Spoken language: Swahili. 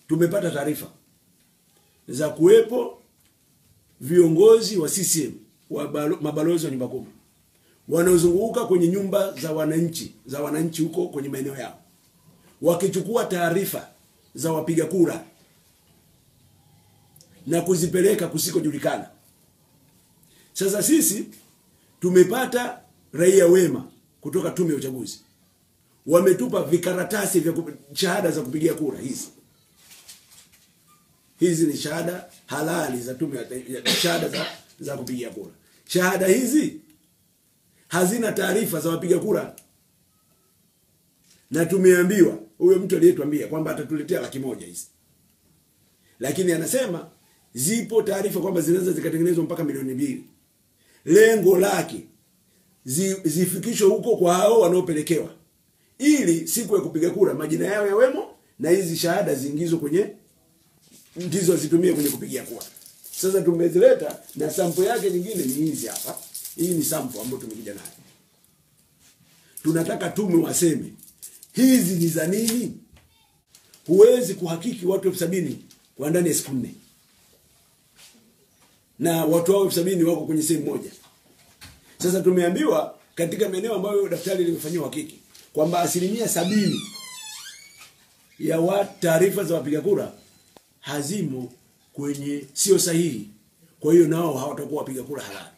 tumepata taarifa za kuwepo viongozi wa CCM mabalozi wa nyumba kumi wanaozunguka kwenye nyumba za wananchi huko kwenye maeneo yao wakichukua taarifa za wapiga kura na kuzipeleka kusikojulikana. Sasa sisi tumepata raia wema kutoka tume ya uchaguzi. Wametupa vikaratasi vya shahada za kupigia kura hizi. Hizi ni shahada halali za tume ya shahada za kupigia kura. Shahada hizi hazina taarifa za wapiga kura. Na tumeambiwa, huyo mtu aliyetuambia kwamba atatuletea 100,000 hizi. Lakini anasema zipo taarifa kwamba zinaweza zikatengenezwa mpaka 2,000,000. Lengo lake zifikishwe huko kwa hao wanaopelekewa, ili siku ya kupiga kura majina yao yawemo na hizi shahada ziingizwe kwenye ndizo zitumie kwenye kupigia kura. Sasa tumezileta na sample yake nyingine ni hizi hapa. Hii ni sample ambayo tumekuja nayo. Tunataka tume waseme hizi ni za nini? Huwezi kuhakiki watu 70,000 kwa ndani ya siku 4. Na watu hao 70,000 wako kwenye sehemu moja. Sasa tumeambiwa katika maeneo ambayo daftari limefanywa hakiki kwamba 70% ya taarifa za wapiga kura hazimo kwenye sio sahihi. Kwa hiyo nao hawatakuwa wapiga kura halali.